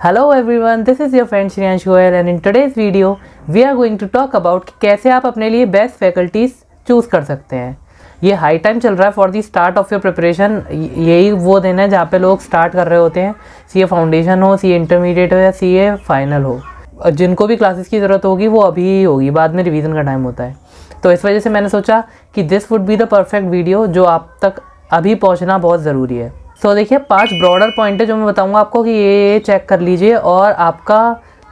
Hello everyone, this is your friend Shreyansh Goyal and in today's video we are going to talk about कि कैसे आप अपने लिए best faculties choose कर सकते हैं। ये हाई टाइम चल रहा है for the start of your preparation. यही वो दिन है जहाँ पे लोग स्टार्ट कर रहे होते हैं, सीए फाउंडेशन हो, सीए इंटरमीडिएट हो या सीए फाइनल हो। जिनको भी क्लासेस की ज़रूरत होगी वो अभी ही होगी, बाद में रिवीजन का टाइम होता है। तो इस वजह से मैंने सोचा कि this would be the perfect video जो आप तक अभी पहुँचना बहुत ज़रूरी है। तो देखिए 5 ब्रॉडर पॉइंट है जो मैं बताऊंगा आपको कि ये चेक कर लीजिए और आपका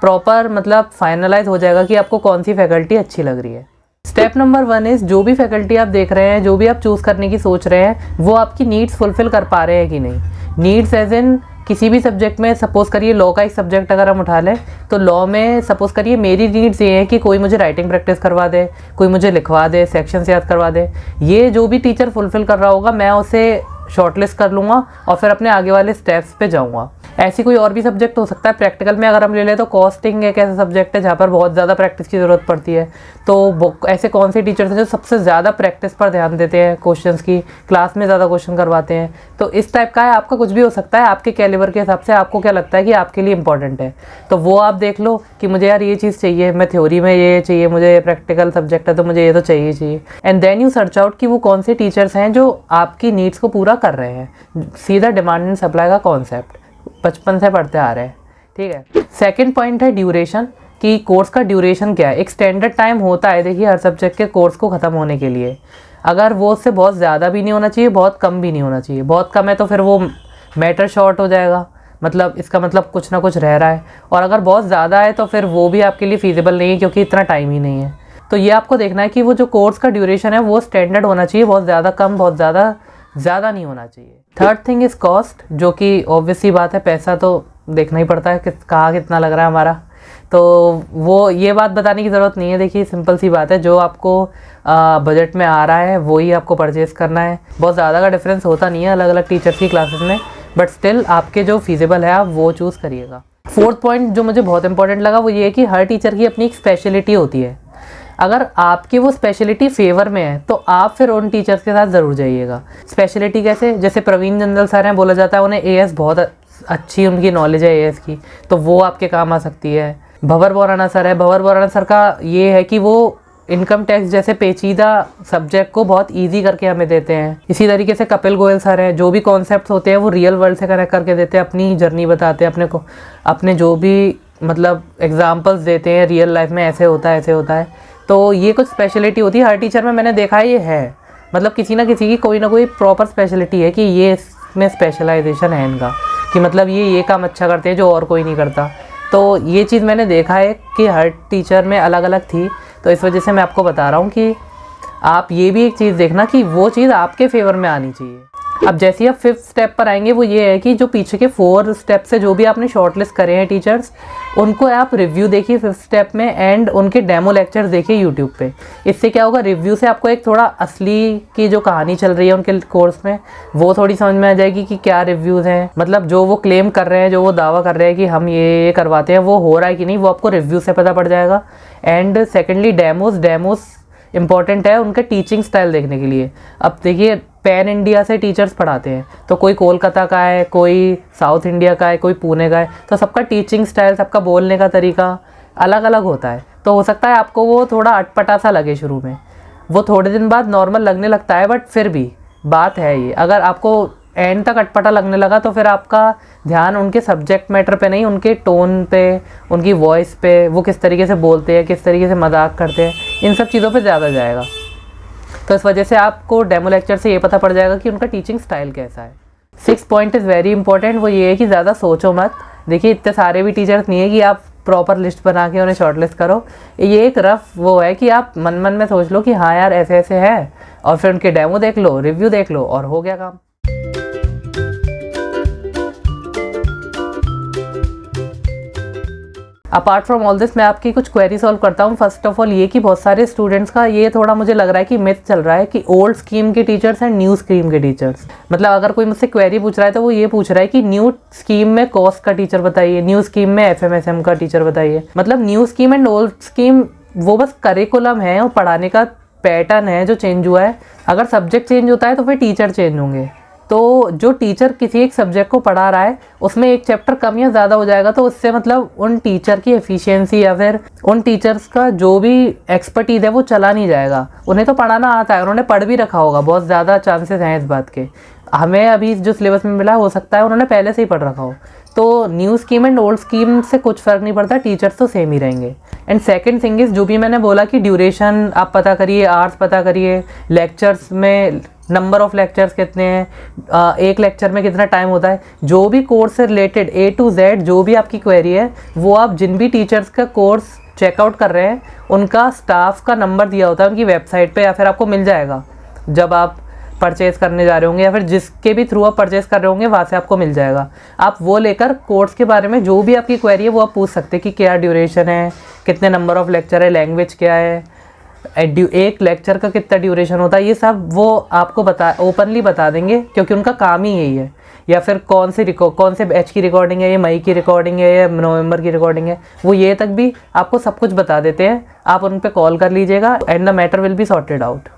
प्रॉपर मतलब फाइनलाइज हो जाएगा कि आपको कौन सी फैकल्टी अच्छी लग रही है। स्टेप नंबर 1 इज़ जो भी फैकल्टी आप देख रहे हैं, जो भी आप चूज़ करने की सोच रहे हैं, वो आपकी नीड्स फुलफ़िल कर पा रहे हैं कि नहीं। नीड्स एज इन किसी भी सब्जेक्ट में, सपोज़ करिए लॉ का एक सब्जेक्ट अगर हम उठा लें तो लॉ में सपोज़ करिए मेरी नीड्स ये है कि कोई मुझे राइटिंग प्रैक्टिस करवा दे, कोई मुझे लिखवा दे, सेक्शंस याद करवा दे। ये जो भी टीचर फुलफ़िल कर रहा होगा मैं उसे शॉर्टलिस्ट कर लूँगा और फिर अपने आगे वाले स्टेप्स पे जाऊँगा। ऐसी कोई और भी सब्जेक्ट हो सकता है। प्रैक्टिकल में अगर हम ले लें तो कॉस्टिंग एक ऐसा सब्जेक्ट है जहाँ पर बहुत ज़्यादा प्रैक्टिस की ज़रूरत पड़ती है। तो ऐसे कौन से टीचर्स हैं जो सबसे ज़्यादा प्रैक्टिस पर ध्यान देते हैं, क्वेश्चंस की, क्लास में ज़्यादा क्वेश्चन करवाते हैं। तो इस टाइप का है, आपका कुछ भी हो सकता है। आपके कैलिबर के हिसाब से आपको क्या लगता है कि आपके लिए इंपॉर्टेंट है, तो वो आप देख लो कि मुझे यार ये चीज़ चाहिए, मैं थ्योरी में ये चाहिए, मुझे प्रैक्टिकल सब्जेक्ट है तो मुझे ये तो चाहिए। And then you search out कि वो कौन से टीचर्स हैं जो आपकी नीड्स को पूरा कर रहे हैं। सीधा डिमांड एंड सप्लाई का कॉन्सेप्ट बचपन से पढ़ते आ रहे हैं, ठीक है। सेकंड पॉइंट है ड्यूरेशन, कि कोर्स का ड्यूरेशन क्या है। एक स्टैंडर्ड टाइम होता है देखिए हर सब्जेक्ट के कोर्स को ख़त्म होने के लिए। अगर वो उससे बहुत ज़्यादा भी नहीं होना चाहिए, बहुत कम भी नहीं होना चाहिए। बहुत कम है तो फिर वो मैटर शॉर्ट हो जाएगा, मतलब इसका मतलब कुछ ना कुछ रह रहा है। और अगर बहुत ज़्यादा है तो फिर वो भी आपके लिए फीजिबल नहीं है क्योंकि इतना टाइम ही नहीं है। तो ये आपको देखना है कि वो जो कोर्स का ड्यूरेशन है वो स्टैंडर्ड होना चाहिए, बहुत ज़्यादा कम, बहुत ज़्यादा नहीं होना चाहिए। थर्ड थिंग इज़ कॉस्ट, जो कि ऑब्वियस सी बात है, पैसा तो देखना ही पड़ता है कि कहाँ कितना लग रहा है हमारा। तो वो ये बात बताने की ज़रूरत नहीं है। देखिए सिंपल सी बात है, जो आपको बजट में आ रहा है वही आपको परचेज़ करना है। बहुत ज़्यादा का डिफरेंस होता नहीं है अलग अलग टीचर्स की क्लासेस में, बट स्टिल आपके जो फीजिबल है आप वो चूज़ करिएगा। फोर्थ पॉइंट जो मुझे बहुत इंपॉर्टेंट लगा वो ये है कि हर टीचर की अपनी एक स्पेशलिटी होती है। अगर आपकी वो स्पेशलिटी फेवर में है तो आप फिर उन टीचर्स के साथ ज़रूर जाइएगा। स्पेशलिटी कैसे, जैसे प्रवीण जिंदल सर हैं, बोला जाता है उन्हें एएस बहुत अच्छी उनकी नॉलेज है एएस की, तो वो आपके काम आ सकती है। भंवर बोराना सर है, भंवर बोराना सर का ये है कि वो इनकम टैक्स जैसे पेचीदा सब्जेक्ट को बहुत ईजी करके हमें देते हैं। इसी तरीके से कपिल गोयल सर हैं, जो भी कॉन्सेप्ट्स होते हैं वो रियल वर्ल्ड से कनेक्ट करके देते हैं, अपनी जर्नी बताते हैं, अपने जो भी मतलब एग्जाम्पल्स देते हैं रियल लाइफ में, ऐसे होता है ऐसे होता है। तो ये कुछ स्पेशलिटी होती है हर टीचर में, मैंने देखा है ये है, मतलब किसी ना किसी की कोई ना कोई प्रॉपर स्पेशलिटी है कि ये इसमें स्पेशलाइजेशन है इनका, कि मतलब ये काम अच्छा करते हैं जो और कोई नहीं करता। तो ये चीज़ मैंने देखा है कि हर टीचर में अलग अलग थी, तो इस वजह से मैं आपको बता रहा हूँ कि आप ये भी एक चीज़ देखना कि वो चीज़ आपके फेवर में आनी चाहिए। अब जैसे आप 5th स्टेप पर आएंगे, वो ये है कि जो पीछे के 4 स्टेप से जो भी आपने शॉर्टलिस्ट करे हैं टीचर्स, उनको आप रिव्यू देखिए 5th स्टेप में, एंड उनके डेमो लेक्चर्स देखिए यूट्यूब पे। इससे क्या होगा, रिव्यू से आपको एक थोड़ा असली की जो कहानी चल रही है उनके कोर्स में वो थोड़ी समझ में आ जाएगी कि क्या रिव्यूज़ हैं, मतलब जो वो क्लेम कर रहे हैं, जो वो दावा कर रहे हैं कि हम ये करवाते हैं, वो हो रहा है कि नहीं, वो आपको रिव्यू से पता पड़ जाएगा। एंड सेकेंडली डेमोस इंपॉर्टेंट है उनका टीचिंग स्टाइल देखने के लिए। अब देखिए पैन इंडिया से टीचर्स पढ़ाते हैं, तो कोई कोलकाता का है, कोई साउथ इंडिया का है, कोई पुणे का है, तो सबका टीचिंग स्टाइल, सबका बोलने का तरीका अलग अलग होता है। तो हो सकता है आपको वो थोड़ा अटपटा सा लगे शुरू में, वो थोड़े दिन बाद नॉर्मल लगने लगता है, बट फिर भी बात है ये, अगर आपको एंड तक अटपटा लगने लगा तो फिर आपका ध्यान उनके सब्जेक्ट मैटर पे नहीं, उनके टोन पे, उनकी वॉइस पे, वो किस तरीके से बोलते हैं, किस तरीके से मजाक करते हैं, इन सब चीज़ों पे ज़्यादा जाएगा। तो इस वजह से आपको डेमो लेक्चर से ये पता पड़ जाएगा कि उनका टीचिंग स्टाइल कैसा है। 6th point is very important, वो ये है कि ज़्यादा सोचो मत। देखिए इतने सारे भी टीचर्स नहीं है कि आप प्रॉपर लिस्ट बना के उन्हें शॉर्टलिस्ट करो। ये एक रफ वो है कि आप मन मन में सोच लो कि हाँ यार ऐसे ऐसे है, और फिर उनके डेमो देख लो, रिव्यू देख लो, और हो गया काम। अपार्ट फ्रॉम ऑल दिस मैं आपकी कुछ क्वेरी सॉल्व करता हूँ। फर्स्ट ऑफ ऑल ये कि बहुत सारे स्टूडेंट्स का ये थोड़ा मुझे लग रहा है कि मिथ चल रहा है कि ओल्ड स्कीम के टीचर्स एंड न्यू स्कीम के टीचर्स, मतलब अगर कोई मुझसे क्वेरी पूछ रहा है तो वो ये पूछ रहा है कि न्यू स्कीम में कॉस्ट का टीचर बताइए, न्यू स्कीम में एफएमएसएम का टीचर बताइए। मतलब new scheme and old scheme वो बस करिकुलम है और पढ़ाने का पैटर्न है जो चेंज हुआ है। अगर सब्जेक्ट चेंज होता है तो फिर टीचर चेंज होंगे, तो जो टीचर किसी एक सब्जेक्ट को पढ़ा रहा है उसमें एक चैप्टर कम या ज़्यादा हो जाएगा तो उससे मतलब उन टीचर की एफिशिएंसी या फिर उन टीचर्स का जो भी एक्सपर्टीज़ है वो चला नहीं जाएगा। उन्हें तो पढ़ाना आता है, उन्होंने पढ़ भी रखा होगा, बहुत ज़्यादा चांसेस हैं इस बात के। हमें अभी जो सिलेबस में मिला हो सकता है उन्होंने पहले से ही पढ़ रखा हो। तो new scheme and old scheme से कुछ फ़र्क नहीं पड़ता, टीचर्स तो सेम ही रहेंगे। एंड सेकंड थिंग इज़, जो भी मैंने बोला कि ड्यूरेशन आप पता करिए, आवर्स पता करिए, लेक्चर्स में नंबर ऑफ़ लेक्चर्स कितने हैं, एक लेक्चर में कितना टाइम होता है, जो भी कोर्स से रिलेटेड A to Z जो भी आपकी क्वेरी है वो आप जिन भी टीचर्स का कोर्स चेकआउट कर रहे हैं उनका स्टाफ का नंबर दिया होता है उनकी वेबसाइट पे, या फिर आपको मिल जाएगा जब आप परचेज़ करने जा रहे होंगे या फिर जिसके भी थ्रू आप परचेज़ कर रहे होंगे वहाँ से आपको मिल जाएगा। आप वो लेकर कोर्स के बारे में जो भी आपकी क्वेरी है वो आप पूछ सकते हैं कि क्या ड्यूरेशन है, कितने नंबर ऑफ़ लेक्चर है, लैंग्वेज क्या है, एक लेक्चर का कितना ड्यूरेशन होता है, ये सब वो आपको ओपनली बता देंगे क्योंकि उनका काम ही यही है। या फिर कौन से बैच की रिकॉर्डिंग है, ये मई की रिकॉर्डिंग है या नवंबर की रिकॉर्डिंग है, वो ये तक भी आपको सब कुछ बता देते हैं। आप उन पर कॉल कर लीजिएगा and the matter will be sorted out.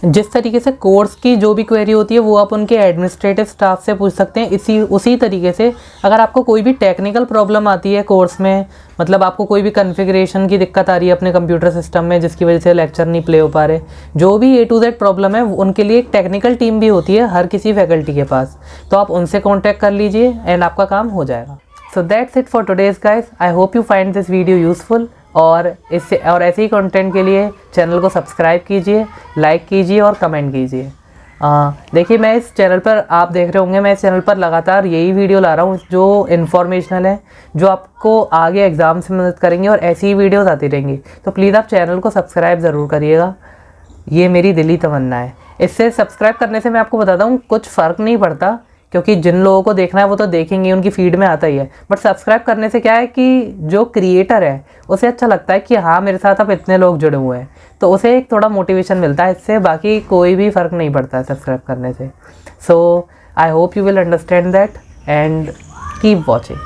जिस तरीके से कोर्स की जो भी क्वेरी होती है वो आप उनके एडमिनिस्ट्रेटिव स्टाफ से पूछ सकते हैं। उसी तरीके से अगर आपको कोई भी टेक्निकल प्रॉब्लम आती है कोर्स में, मतलब आपको कोई भी कॉन्फ़िगरेशन की दिक्कत आ रही है अपने कंप्यूटर सिस्टम में जिसकी वजह से लेक्चर नहीं प्ले हो पा रहे, जो भी A to Z प्रॉब्लम है उनके लिए एक टेक्निकल टीम भी होती है हर किसी फैकल्टी के पास, तो आप उनसे कॉन्टैक्ट कर लीजिए एंड आपका काम हो जाएगा। So that's it for today's guys. I hope you find this video useful और ऐसे ही कंटेंट के लिए चैनल को सब्सक्राइब कीजिए, लाइक कीजिए और कमेंट कीजिए। देखिए, मैं इस चैनल पर, आप देख रहे होंगे मैं इस चैनल पर लगातार यही वीडियो ला रहा हूँ जो इन्फॉर्मेशनल है, जो आपको आगे एग्ज़ाम से मदद करेंगे और ऐसी ही वीडियोस आती रहेंगी। तो प्लीज़ आप चैनल को सब्सक्राइब ज़रूर करिएगा, ये मेरी दिली तमन्ना है। इससे सब्सक्राइब करने से मैं आपको बताता हूँ कुछ फ़र्क नहीं पड़ता, क्योंकि जिन लोगों को देखना है वो तो देखेंगे, उनकी फीड में आता ही है। बट सब्सक्राइब करने से क्या है कि जो क्रिएटर है उसे अच्छा लगता है कि हाँ मेरे साथ अब इतने लोग जुड़े हुए हैं, तो उसे एक थोड़ा मोटिवेशन मिलता है इससे, बाकी कोई भी फ़र्क नहीं पड़ता है सब्सक्राइब करने से। So I hope you will understand that and keep watching.